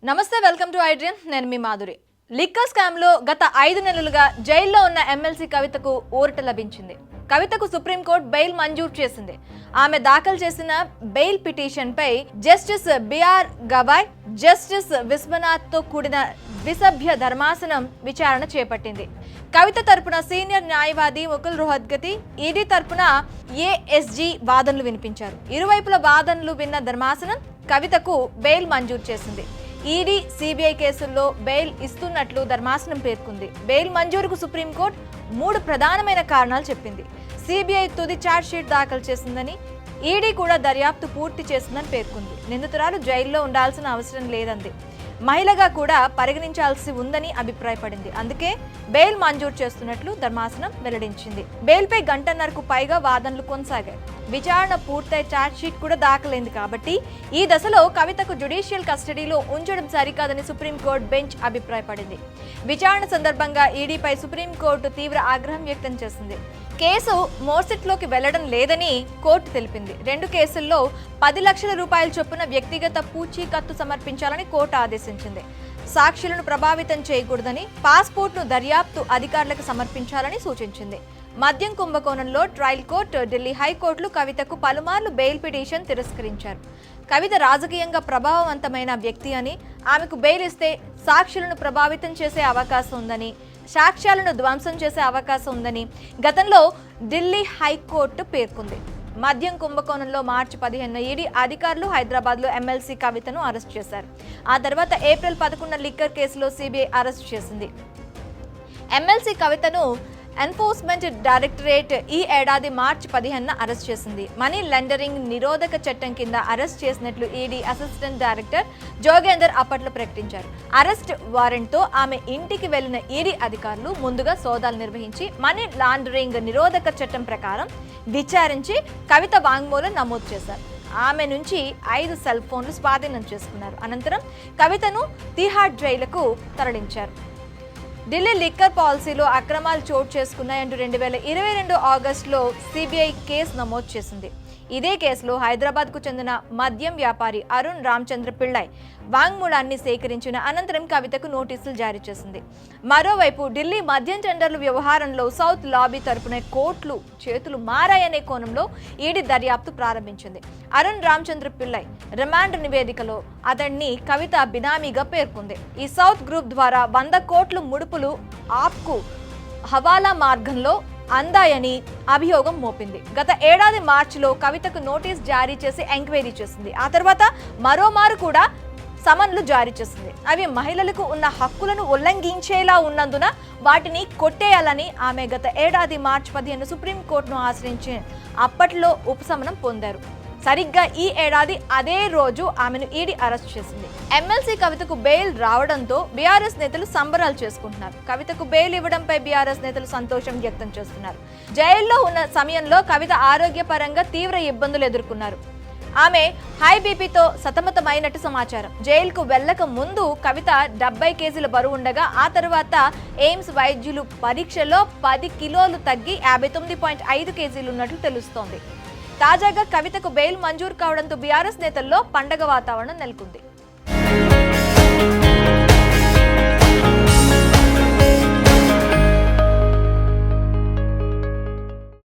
నమస్తే, welcome to iDream. నేను మీ Madhuri. Liquor scam లో గత 5 నెలలుగా జైల్లో ఉన్న ఎమ్మెల్సీ కవితకు ఊరట లభించింది. కవితకు సుప్రీంకోర్టు బెయిల్ మంజూరు చేసింది. ఆమె దాఖలు చేసిన బెయిల్ పిటిషన్ పై justice B R Gavai, justice Vishwanath తో కూడిన ద్విసభ్య ధర్మాసనం విచారణ చేపట్టింది. కవిత తరపున సీనియర్ న్యాయవాది ముకుల్ రోహత్గతి, ఈడీ తరపున ఏఎస్జీ వాదనలు వినిపించారు. ఇరువైపుల వాదనలు విన్న ధర్మాసనం కవితకు బెయిల్ మంజూరు చేసింది. ఈడీ, సిబిఐ కేసుల్లో బెయిల్ ఇస్తున్నట్లు ధర్మాసనం పేర్కొంది. బెయిల్ మంజూరుకు సుప్రీంకోర్టు 3 ప్రధానమైన కారణాలు చెప్పింది. సిబిఐ తుది ఛార్జ్ షీట్ దాఖలు చేసిందని, ఈడీ కూడా దర్యాప్తు పూర్తి చేసిందని పేర్కొంది. నిందితురాలు జైల్లో ఉండాల్సిన అవసరం లేదంది. మహిళగా కూడా పరిగణించాల్సి ఉందని అభిప్రాయపడింది. అందుకే బెయిల్ మంజూరు చేస్తున్నట్లు ధర్మాసనం వెల్లడించింది. బెయిల్పై గంటన్నరకు పైగా వాదనలు కొనసాగాయి. విచారణ పూర్తయి ఛార్జ్ షీట్ కూడా దాఖలైంది కాబట్టి ఈ దశలో కవితకు జ్యుడిషియల్ కస్టడీలో ఉంచడం సరికాదని సుప్రీంకోర్టు బెంచ్ అభిప్రాయపడింది. విచారణ సందర్భంగా ఈడీపై సుప్రీంకోర్టు తీవ్ర ఆగ్రహం వ్యక్తం చేసింది. కేసు మోర్సిట్లోకి వెళ్లడం లేదని కోర్టు తెలిపింది. 2 కేసుల్లో 10 లక్షల రూపాయల చొప్పున వ్యక్తిగత పూచీకత్తు సమర్పించాలని కోర్టు ఆదేశించింది. సాక్షులను ప్రభావితం చేయకూడదని, పాస్పోర్ట్ను దర్యాప్తు అధికారులకు సమర్పించాలని సూచించింది. మద్యం కుంభకోణంలో ట్రయల్ కోర్టు, ఢిల్లీ హైకోర్టులు కవితకు పలుమార్లు బెయిల్ పిటిషన్ తిరస్కరించారు. కవిత రాజకీయంగా ప్రభావవంతమైన వ్యక్తి అని, ఆమెకు బెయిల్ ఇస్తే సాక్షులను ప్రభావితం చేసే అవకాశం ఉందని, సాక్ష్యాలను ధ్వంసం చేసే అవకాశం ఉందని గతంలో ఢిల్లీ హైకోర్టు పేర్కొంది. మద్యం కుంభకోణంలో మార్చి 15 ఈడీ అధికారులు హైదరాబాద్లో ఎమ్మెల్సీ కవితను అరెస్ట్ చేశారు. ఆ తర్వాత ఏప్రిల్ 11 లిక్కర్ కేసులో సిబిఐ అరెస్ట్ చేసింది. ఎమ్మెల్సీ కవితను ఎన్ఫోర్స్మెంట్ డైరెక్టరేట్ ఈ ఏడాది మార్చి 15 అరెస్ట్ చేసింది. మనీ లాండరింగ్ నిరోధక చట్టం కింద అరెస్ట్ చేసినట్లు ఈడీ అసిస్టెంట్ డైరెక్టర్ జోగేందర్ అప్పట్లో ప్రకటించారు. అరెస్ట్ వారెంట్తో ఆమె ఇంటికి వెళ్లిన ఈడీ అధికారులు ముందుగా సోదాలు నిర్వహించి మనీ లాండరింగ్ నిరోధక చట్టం ప్రకారం విచారించి కవిత వాంగ్మూలం నమోదు చేశారు. ఆమె నుంచి 5 సెల్ ఫోన్లు స్వాధీనం చేసుకున్నారు. అనంతరం కవితను తిహార్ జైలుకు తరలించారు. ఢిల్లీ లిక్కర్ పాలసీలో అక్రమాలు చోటు చేసుకున్నాయంటూ 2022 ఆగస్టులో సిబిఐ కేసు నమోదు చేసింది. ఇదే కేసులో హైదరాబాద్కు చెందిన మద్యం వ్యాపారి అరుణ్ రామచంద్ర పిళ్ళై వాంగ్మూలాన్ని సేకరించిన అనంతరం కవితకు నోటీసులు జారీ చేసింది. మరోవైపు ఢిల్లీ మద్యం టెండర్ల వ్యవహారంలో సౌత్ లాబీ తరపున కోర్టులు చేతులు మారాయనే కోణంలో ఈడీ దర్యాప్తు ప్రారంభించింది. అరుణ్ రామచంద్ర పిళ్ళై రిమాండ్ నివేదికలో అతన్ని కవిత బినామీగా పేర్కొంది. ఈ సౌత్ గ్రూప్ ద్వారా 100 కోట్ల ముడుపులు ఆప్కు హవాలా మార్గంలో అందాయని అభియోగం మోపింది. గత ఏడాది మార్చిలో కవితకు నోటీస్ జారీ చేసి ఎంక్వైరీ చేసింది. ఆ తర్వాత మరోమారు కూడా సమన్లు జారీ చేసింది. అవి మహిళలకు ఉన్న హక్కులను ఉల్లంఘించేలా ఉన్నందున వాటిని కొట్టేయాలని ఆమె గత ఏడాది మార్చి 15 సుప్రీంకోర్టును ఆశ్రయించి అప్పట్లో ఉపశమనం పొందారు. సరిగ్గా ఈ ఏడాది అదే రోజు ఆమెను ఈడీ అరెస్ట్ చేసింది. ఎమ్మెల్సీ కవితకు బెయిల్ రావడంతో బీఆర్ఎస్ నేతలు సంబరాలు చేసుకుంటున్నారు. కవితకు బెయిల్ ఇవ్వడంపై బీఆర్ఎస్ నేతలు సంతోషం వ్యక్తం చేస్తున్నారు. జైల్లో ఉన్న సమయంలో కవిత ఆరోగ్యపరంగా తీవ్ర ఇబ్బందులు ఎదుర్కొన్నారు. ఆమె హై బీపీతో సతమతమైనట్టు సమాచారం. జైలుకు వెళ్లక ముందు కవిత 70 కేజీల బరువు ఉండగా ఆ తర్వాత ఎయిమ్స్ వైద్యులు పరీక్షలో 10 కిలోలు తగ్గి 59.5 కేజీలు ఉన్నట్లు తెలుస్తోంది. తాజాగా కవితకు బెయిల్ మంజూరు కావడంతో బీఆర్ఎస్ నేతల్లో పండగ వాతావరణం నెలకొంది.